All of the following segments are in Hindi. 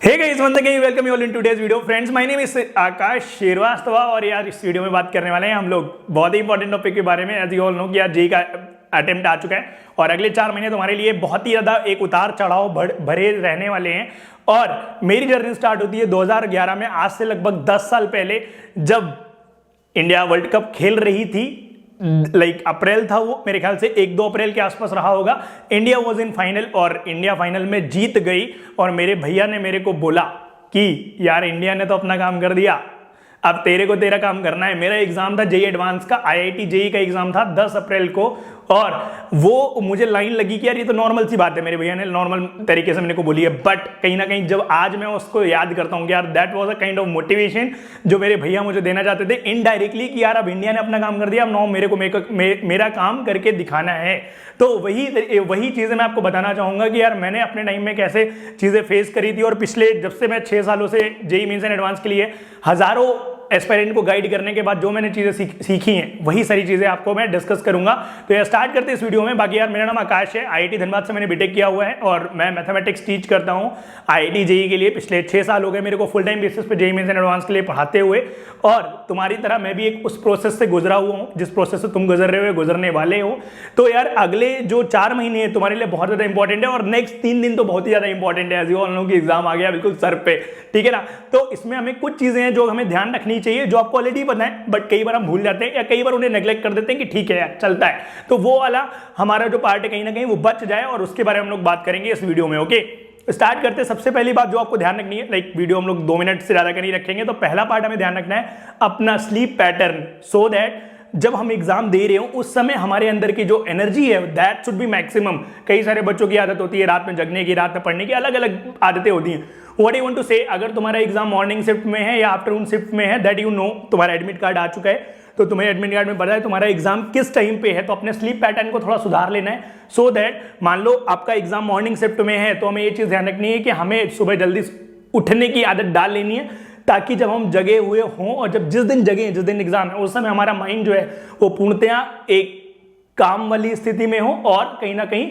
Hey guys, once again welcome you all in today's video. Friends, my name is Akash Shrivastava और यार इस वीडियो में बात करने वाले हैं हम लोग बहुत ही इंपॉर्टेंट टॉपिक के बारे में। एज यू ऑल नो कि यार जेईई का अटेम्प्ट आ चुका है और अगले 4 महीने तुम्हारे लिए बहुत ही ज़्यादा एक उतार चढ़ाव भरे रहने वाले हैं। और मेरी जर्नी स्टार्ट होती है 2011 में, आज से लगभग 10 साल पहले, जब इंडिया वर्ल्ड कप खेल रही थी। अप्रैल था वो, मेरे ख्याल से 1-2 अप्रैल के आसपास रहा होगा। इंडिया वॉज इन फाइनल और इंडिया फाइनल में जीत गई। और मेरे भैया ने मेरे को बोला कि यार इंडिया ने तो अपना काम कर दिया, अब तेरे को तेरा काम करना है। मेरा एग्जाम था जेईई एडवांस का, आईआईटी जेईई का एग्जाम था 10 अप्रैल को। और वो मुझे लाइन लगी कि यार ये तो नॉर्मल सी बात है, मेरे भैया ने नॉर्मल तरीके से मेरे को बोली है। बट कहीं ना कहीं जब आज मैं उसको याद करता हूँ कि यार that was a kind of motivation जो मेरे भैया मुझे देना चाहते थे इनडायरेक्टली, कि यार अब इंडिया ने अपना काम कर दिया, अब नो मेरे को मेरा काम करके दिखाना है। तो वही चीज़ें मैं आपको बताना चाहूँगा कि यार मैंने अपने टाइम में कैसे चीज़ें फेस करी थी। और पिछले जब से मैं 6 सालों से जेईई मेंस एंड एडवांस के लिए हज़ारों एस्पायरेंट को गाइड करने के बाद जो मैंने चीज़ें सीखी हैं, वही सारी चीज़ें आपको मैं डिस्कस करूंगा। तो यार स्टार्ट करते हैं इस वीडियो में। बाकी यार मेरा नाम आकाश है, आईआईटी धनबाद से मैंने बीटेक किया हुआ है और मैं मैथमेटिक्स टीच करता हूं आईआईटी जेईई के लिए। पिछले 6 साल हो गए मेरे को फुल टाइम बेसिस पे जेईई मेंस एंड एडवांस के लिए पढ़ाते हुए। और तुम्हारी तरह मैं भी एक उस प्रोसेस से गुजरा हुआ हूँ जिस प्रोसेस से तुम गुजर रहे हो, गुजरने वाले हो। तो यार अगले जो 4 महीने हैं तुम्हारे लिए बहुत ज़्यादा इंपॉर्टेंट है और नेक्स्ट 3 दिन तो बहुत ही ज़्यादा इंपॉर्टेंट है। एज यू ऑल नो कि एग्जाम आ गया बिल्कुल सर पे, ठीक है ना। तो इसमें हमें कुछ चीज़ें हैं जो हमें ध्यान रखनी चाहिए, जो आपको ऑलरेडी पता है, बट कई बार हम भूल जाते हैं या कई बार उन्हें नेग्लेक्ट कर देते हैं कि ठीक है यार चलता है। तो वो वाला हमारा जो पार्ट है कहीं ना कहीं वो बच जाए और उसके बारे में हम लोग बात करेंगे इस वीडियो में। ओके, स्टार्ट करते हैं। सबसे पहली बात जो आपको ध्यान रखनी है, वीडियो हम लोग 2 मिनट से ज्यादा का नहीं रखेंगे, तो पहला पार्ट हमें ध्यान रखना है अपना स्लीप पैटर्न, सो दैट जब हम एग्जाम दे रहे हो उस समय हमारे अंदर की जो एनर्जी है दैट शुड बी मैक्सिमम। कई सारे बच्चों की आदत होती है रात में जगने की, रात में पढ़ने की, अलग अलग आदतें होती हैं। व्हाट आई वांट टू से, अगर तुम्हारा एग्जाम मॉर्निंग शिफ्ट में है या आफ्टरनून शिफ्ट में है, दैट यू नो, तुम्हारा एडमिट कार्ड आ चुका है तो तुम्हें एडमिट कार्ड में पता है तुम्हारा एग्जाम किस टाइम पे है, तो अपने स्लीप पैटर्न को थोड़ा सुधार लेना है। सो दैट मान लो आपका एग्जाम मॉर्निंग शिफ्ट में है तो हमें ये चीज ध्यान रखनी है कि हमें सुबह जल्दी उठने की आदत डाल लेनी है, ताकि जब हम जगे हुए हों और जब जिस दिन एग्जाम है उस समय हमारा माइंड जो है वो पूर्णतया एक काम वाली स्थिति में हो और कहीं ना कहीं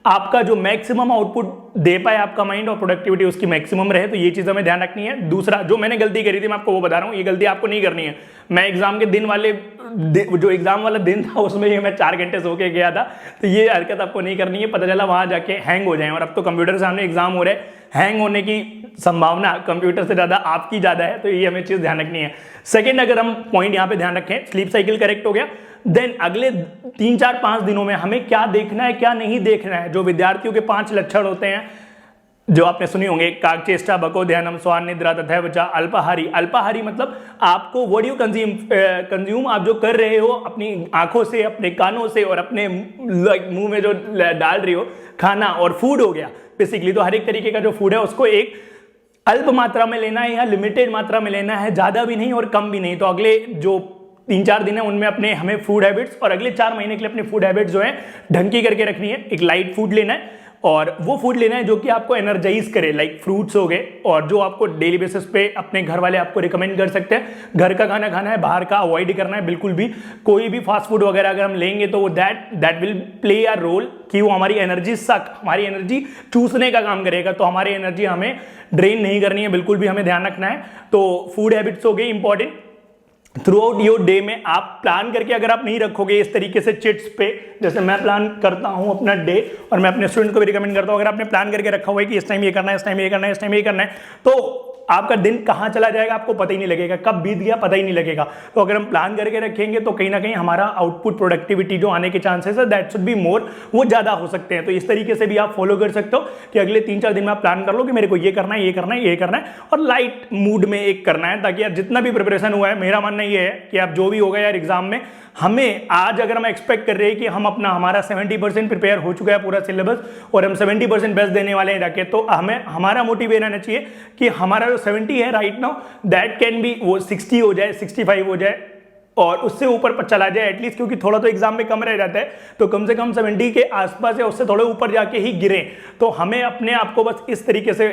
आपका जो मैक्सिमम आउटपुट दे पाए आपका माइंड और प्रोडक्टिविटी उसकी मैक्सिमम रहे। तो ये चीज़ हमें ध्यान रखनी है। दूसरा, जो मैंने गलती करी थी मैं आपको वो बता रहा हूँ, ये गलती आपको नहीं करनी है। मैं एग्जाम के दिन वाले जो एग्जाम वाला दिन था उसमें ये मैं 4 घंटे सो के गया था, तो ये हरकत आपको नहीं करनी है। पता चला वहां जाके हैंग हो जाए, और अब तो कंप्यूटर के सामने एग्जाम हो रहे हैं, हैंग होने की संभावना कंप्यूटर से ज़्यादा आपकी ज़्यादा है, तो ये हमें चीज़ ध्यान रखनी है। सेकेंड, अगर हम पॉइंट यहाँ पे ध्यान रखें, स्लीप साइकिल करेक्ट हो गया, देन अगले 3, 4, 5 दिनों में हमें क्या देखना है क्या नहीं देखना है। जो विद्यार्थियों के 5 लक्षण होते हैं जो आपने सुनी होंगे, काकचेष्टा, बको ध्यानम, स्वान निद्रा, तथैवच अल्पाहारी। अल्पाहारी मतलब आपको व्हाट यू कंज्यूम, आप जो कर रहे हो अपनी आंखों से, अपने कानों से और अपने मुंह में जो डाल रही हो खाना, और फूड हो गया बेसिकली। तो हर एक तरीके का जो फूड है उसको एक अल्प मात्रा में लेना है या लिमिटेड मात्रा में लेना है, ज्यादा भी नहीं और कम भी नहीं। तो अगले जो 3-4 दिन है उनमें अपने हमें फूड हैबिट्स, और अगले 4 महीने के लिए अपने फूड हैबिट्स जो है ढंग की करके रखनी है। एक लाइट फूड लेना है और वो फूड लेना है जो कि आपको एनर्जाइज करे, लाइक फ्रूट्स हो गए, और जो आपको डेली बेसिस पे अपने घर वाले आपको रिकमेंड कर सकते हैं। घर का खाना खाना है, बाहर का अवॉइड करना है बिल्कुल भी। कोई भी फास्ट फूड वगैरह अगर हम लेंगे तो that will play a role कि वो हमारी हमारी एनर्जी चूसने का काम करेगा, तो हमारी एनर्जी हमें ड्रेन नहीं करनी है, बिल्कुल भी हमें ध्यान रखना है। तो फूड हैबिट्स हो गई important. Through out your day में आप प्लान करके अगर आप नहीं रखोगे इस तरीके से चिट्स पे, जैसे मैं प्लान करता हूं अपना डे, और मैं अपने स्टूडेंट को भी रिकमेंड करता हूं, अगर आपने प्लान करके रखा हुआ है कि इस टाइम ये करना है, इस टाइम ये करना है, इस टाइम ये करना है, तो आपका दिन कहाँ चला जाएगा आपको पता ही नहीं लगेगा, कब बीत गया पता ही नहीं लगेगा। तो अगर हम प्लान करके रखेंगे तो कहीं ना कहीं हमारा आउटपुट प्रोडक्टिविटी जो आने के चांसेस है दैट शुड बी मोर, वो ज्यादा हो सकते हैं। तो इस तरीके से भी आप फॉलो कर सकते हो कि अगले 3-4 दिन में आप प्लान कर लो कि मेरे को ये करना है, ये करना है, ये करना है, और लाइट मूड में एक करना है, ताकि यार जितना भी प्रिपरेशन हुआ है, मेरा मानना ये है कि आप जो भी होगा यार एग्जाम में, हमें आज अगर हम एक्सपेक्ट कर रहे हैं कि हम हमारा 70% प्रिपेयर हो चुका है पूरा सिलेबस और हम 70% बेस्ट देने वाले हैं जाके, तो हमें हमारा मोटिव ये रहना चाहिए कि हमारा जो 70 है right now that can be वो 60 हो जाए, 65 हो जाए, और उससे ऊपर पर चला जाए एटलीस्ट, क्योंकि थोड़ा तो एग्जाम में कम रह जाता है, तो कम से कम 70 के आसपास या उससे थोड़े ऊपर जाके ही गिरे। तो हमें अपने आप को बस इस तरीके से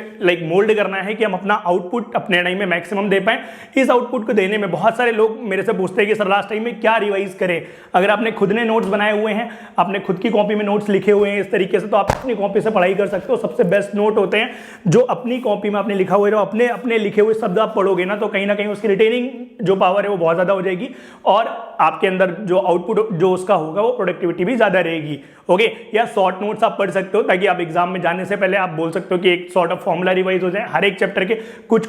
मोल्ड करना है कि हम अपना आउटपुट अपने टाइम में मैक्सिमम दे पाएं। इस आउटपुट को देने में बहुत सारे लोग मेरे से पूछते हैं कि सर लास्ट टाइम में क्या रिवाइज करें। अगर आपने खुद ने नोट्स बनाए हुए हैं, आपने खुद की कॉपी में नोट्स लिखे हुए हैं इस तरीके से, तो आप अपनी कॉपी से पढ़ाई कर सकते हो। सबसे बेस्ट नोट होते हैं जो अपनी कॉपी में आपने लिखा हुआ है, अपने अपने लिखे हुए शब्द आप पढ़ोगे ना, तो कहीं ना कहीं उसकी रिटेनिंग जो पावर है वो बहुत ज्यादा हो जाएगी और आपके अंदर जो आउटपुट जो उसका होगा वो प्रोडक्टिविटी भी ज्यादा रहेगी। ओके, या शॉर्ट नोट्स आप पढ़ सकते हो ताकि आप एग्जाम में जाने से पहले आप बोल सकते हो कि एक सॉर्ट ऑफ फॉर्मूला रिवाइज हो जाए। हर एक चैप्टर के कुछ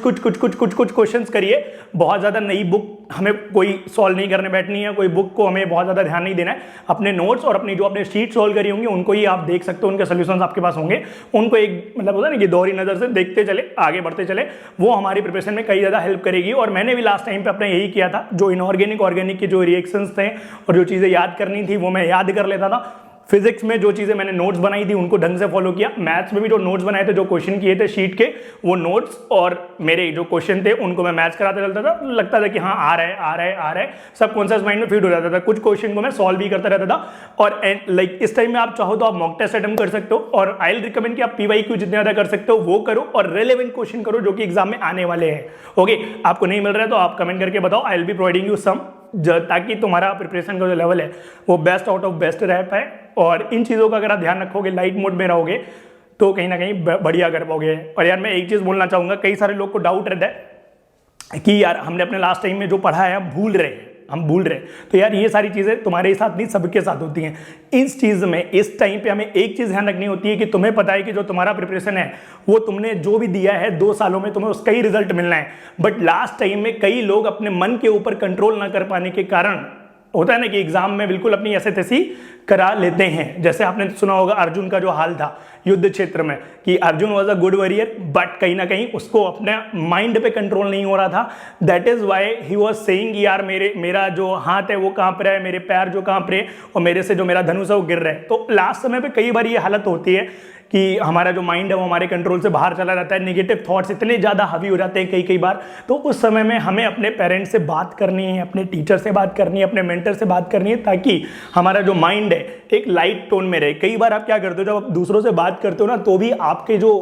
क्वेश्चंस करिए। बहुत ज्यादा नई बुक हमें कोई सॉल्व नहीं करने बैठनी है, कोई बुक को हमें बहुत ज्यादा ध्यान नहीं देना है। अपने नोट्स और अपनी जो अपने शीट सॉल्व करी होंगी उनको ही आप देख सकते हो, उनके सोल्यूशंस आपके पास होंगे, उनको एक होता है ना कि दोहरी नजर से देखते चले, आगे बढ़ते चले, वो हमारी प्रिपरेशन में कई ज्यादा हेल्प करेगी। और मैंने भी लास्ट टाइम पे अपने यही किया था, जो इनऑर्गेनिक ऑर्गेनिक के जो रिएक्शंस थे और जो चीजें याद करनी थी वो मैं याद कर लेता था। फिजिक्स में जो चीजें मैंने नोट्स बनाई थी उनको ढंग से फॉलो किया। मैथ्स में भी जो नोट्स बनाए थे, जो क्वेश्चन किए थे शीट के, वो नोट्स और मेरे जो क्वेश्चन थे उनको मैं मैच कराते चलता था। लगता था कि हाँ आ रहा है, सब कॉन्शियस माइंड में फीड हो जाता था। कुछ क्वेश्चन को मैं सॉल्व भी करता रहता था। और इस टाइम में आप चाहो तो आप मॉक टेस्ट अटेम्प्ट कर सकते हो, और आई विल रिकमेंड कि आप PYQ जितने ज्यादा कर सकते हो वो करो, और रेलेवेंट क्वेश्चन करो जो कि एग्जाम में आने वाले हैं। ओके, आपको नहीं मिल रहा है तो आप कमेंट करके बताओ, I will be providing you some, ताकि तुम्हारा प्रिपरेशन का जो लेवल है वो बेस्ट आउट ऑफ बेस्ट रह पाए। और इन चीज़ों का अगर आप ध्यान रखोगे, लाइट मोड में रहोगे, तो कहीं ना कहीं बढ़िया कर पाओगे। और यार मैं एक चीज़ बोलना चाहूँगा, कई सारे लोग को डाउट रहता है कि यार हमने अपने लास्ट टाइम में जो पढ़ा है हम भूल रहे हैं। तो यार ये सारी चीज़ें तुम्हारे साथ नहीं, सबके साथ होती हैं। इस चीज़ में इस टाइम पे हमें एक चीज़ ध्यान रखनी होती है कि तुम्हें पता है कि जो तुम्हारा प्रिपरेशन है वो तुमने जो भी दिया है 2 सालों में तुम्हें उसका ही रिजल्ट मिलना है। बट लास्ट टाइम में कई लोग अपने मन के ऊपर कंट्रोल ना कर पाने के कारण होता है ना कि एग्जाम में बिल्कुल अपनी ऐसे तैसी करा लेते हैं। जैसे आपने सुना होगा अर्जुन का जो हाल था युद्ध क्षेत्र में, कि Arjun was a good warrior, but कहीं ना कहीं उसको अपने माइंड पे कंट्रोल नहीं हो रहा था। That is why he was saying यार मेरा जो हाथ है वो कांप रहा है, मेरे पैर जो कांप रहे, और मेरे से जो मेरा धनुष है वो गिर रहा है। तो लास्ट समय पे कई बार ये हालत होती है कि हमारा जो माइंड है वो हमारे कंट्रोल से बाहर चला जाता है, नेगेटिव थॉट्स इतने ज़्यादा हावी हो जाते हैं कई बार। तो उस समय में हमें अपने पेरेंट्स से बात करनी है, अपने टीचर से बात करनी है, अपने मेंटर से बात करनी है, ताकि हमारा जो माइंड है एक लाइट टोन में रहे। कई बार आप क्या करते हो, जब आप दूसरों से बात करते हो ना, तो भी आपके जो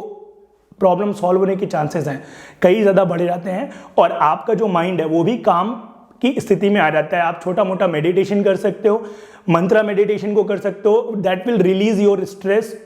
प्रॉब्लम सॉल्व होने के चांसेस हैं कई ज़्यादा बढ़ जाते हैं, और आपका जो माइंड है वो भी काम की स्थिति में आ जाता है। आप छोटा मोटा मेडिटेशन कर सकते हो, मंत्रा मेडिटेशन को कर सकते हो, that will release your stress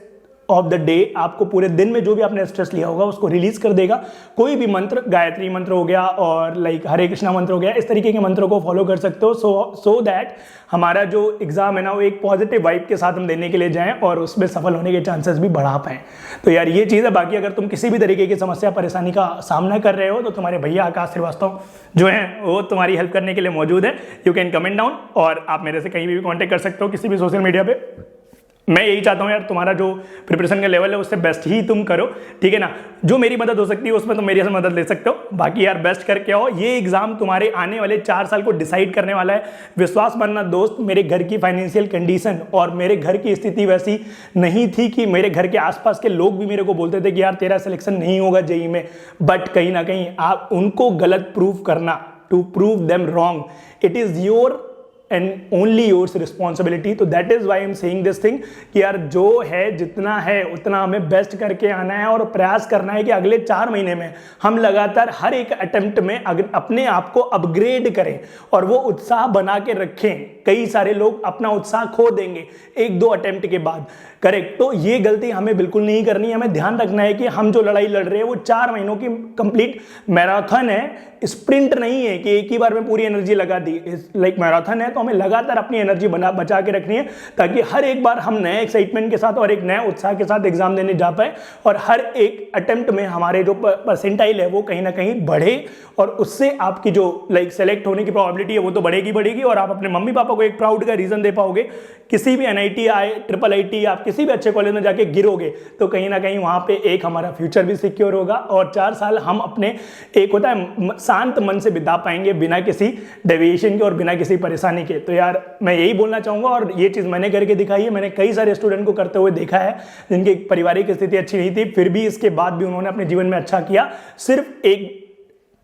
of the day. आपको पूरे दिन में जो भी आपने स्ट्रेस लिया होगा उसको रिलीज कर देगा। कोई भी मंत्र, गायत्री मंत्र हो गया और हरे कृष्णा मंत्र हो गया, इस तरीके के मंत्रों को फॉलो कर सकते हो, सो दैट हमारा जो एग्जाम है ना वो एक पॉजिटिव वाइब के साथ हम देने के लिए जाएं और उसमें सफल होने के चांसेस भी बढ़ा पाएं। तो यार ये चीज़ है। बाकी अगर तुम किसी भी तरीके की समस्या परेशानी का सामना कर रहे हो तो तुम्हारे भैया आकाश श्रीवास्तव जो है वो तुम्हारी हेल्प करने के लिए मौजूद है। यू कैन कमेंट डाउन, और आप मेरे से कहीं भी कॉन्टेक्ट कर सकते हो किसी भी सोशल मीडिया पे। मैं यही चाहता हूँ यार तुम्हारा जो प्रिपरेशन का लेवल है उससे बेस्ट ही तुम करो, ठीक है ना। जो मेरी मदद हो सकती है उसमें तुम मेरी से मदद ले सकते हो। बाकी यार बेस्ट करके आओ। ये एग्जाम तुम्हारे आने वाले 4 साल को डिसाइड करने वाला है। विश्वास मानना दोस्त, मेरे घर की फाइनेंशियल कंडीशन और मेरे घर की स्थिति वैसी नहीं थी कि मेरे घर के आसपास के लोग भी मेरे को बोलते थे कि यार तेरा सिलेक्शन नहीं होगा जेईई में। बट कहीं ना कहीं आप उनको गलत प्रूव करना, to prove them wrong, it is your and only yours responsibility। तो that is why I am saying this thing कि यार जो है जितना है उतना हमें बेस्ट करके आना है, और प्रयास करना है कि अगले 4 महीने में हम लगातार हर एक अटेम्प्ट में अपने आप को अपग्रेड करें और वो उत्साह बना के रखें। कई सारे लोग अपना उत्साह खो देंगे 1-2 अटेम्प्ट के बाद, करेक्ट। तो ये गलती हमें बिल्कुल नहीं करनी है। हमें ध्यान रखना है कि हम जो लड़ाई लड़ रहे हैं वो 4 महीनों की कंप्लीट मैराथन है, स्प्रिंट नहीं है कि एक ही बार में पूरी एनर्जी लगा दी। मैराथन है, तो हमें लगातार अपनी एनर्जी बचा के रखनी है, ताकि हर एक बार हम नए एक्साइटमेंट के साथ और एक नए उत्साह के साथ एग्जाम देने जा पाए, और हर एक अटेम्प्ट में हमारे जो परसेंटाइल है वो कहीं ना कहीं बढ़े, और उससे आपकी जो सेलेक्ट होने की प्रोबेबिलिटी है वो तो बढ़ेगी, और आप अपने मम्मी पापा को एक प्राउड का रीजन दे पाओगे। किसी भी NIT IIIT आप किसी भी अच्छे कॉलेज में जाके गिरोगे तो कहीं ना कहीं वहां पे एक हमारा फ्यूचर भी सिक्योर होगा, और 4 साल हम अपने एक होता है शांत मन से बिता पाएंगे, बिना किसी डेविएशन के और बिना किसी परेशानी के। तो यार मैं यही बोलना चाहूंगा, और ये चीज़ मैंने करके दिखाई है। मैंने कई सारे स्टूडेंट को करते हुए देखा है जिनकी पारिवारिक स्थिति अच्छी नहीं थी, फिर भी इसके बाद भी उन्होंने अपने जीवन में अच्छा किया, सिर्फ एक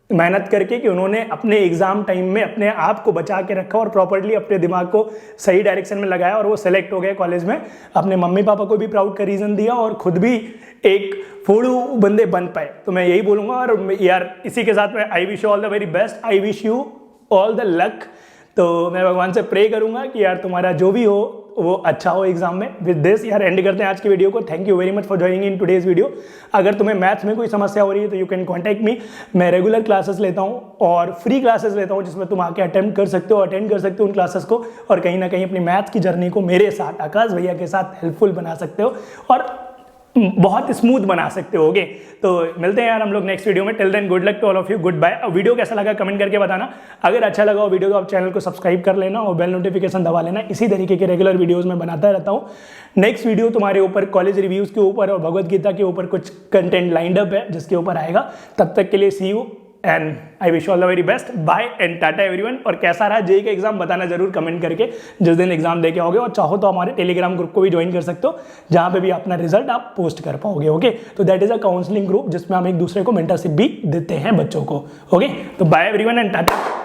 मेहनत करके कि उन्होंने अपने एग्जाम टाइम में अपने आप को बचा के रखा और प्रॉपर्ली अपने दिमाग को सही डायरेक्शन में लगाया और वो सेलेक्ट हो गए कॉलेज में। अपने मम्मी पापा को भी प्राउड का रीज़न दिया और खुद भी एक फोड़ू बंदे बन पाए। तो मैं यही बोलूँगा और यार इसी के साथ में I wish you all the very best, I wish you all the luck. तो मैं भगवान से प्रे करूँगा कि यार तुम्हारा जो भी हो वो अच्छा हो एग्जाम में। विद दिस यार एंड करते हैं आज की वीडियो को। Thank you very much for joining in today's video. अगर तुम्हें मैथ्स में कोई समस्या हो रही है तो यू कैन कॉन्टैक्ट मी। मैं रेगुलर क्लासेस लेता हूँ और फ्री क्लासेस लेता हूँ जिसमें तुम आके अटेम्प्ट कर सकते हो, अटेंड कर सकते हो उन क्लासेस को और कहीं ना कहीं अपनी मैथ्स की जर्नी को मेरे साथ आकाश भैया के साथ हेल्पफुल बना सकते हो और बहुत स्मूथ बना सकते होगे। तो मिलते हैं यार हम लोग नेक्स्ट वीडियो में। Till then good luck to all of you, goodbye. Video कैसा लगा कमेंट करके बताना। अगर अच्छा लगा हो वीडियो को आप चैनल को सब्सक्राइब कर लेना और बेल नोटिफिकेशन दबा लेना। इसी तरीके के रेगुलर वीडियोस में बनाता रहता हूँ। नेक्स्ट वीडियो तुम्हारे ऊपर कॉलेज रिव्यूज के ऊपर और भगवद गीता के ऊपर कुछ कंटेंट लाइंड अप है जिसके ऊपर आएगा। तब तक के लिए see you and I wish all the very best, bye and tata everyone. और कैसा रहा जेईई का एग्जाम बताना जरूर कमेंट करके जिस दिन एग्जाम देके आओगे। और चाहो तो हमारे टेलीग्राम ग्रुप को भी ज्वाइन कर सकते हो जहां पे भी अपना रिजल्ट आप पोस्ट कर पाओगे। ओके, तो that is a counselling group जिसमें हम एक दूसरे को मेंटरशिप भी देते हैं बच्चों को। ओके, तो बाय एवरीवन एंड टाटा।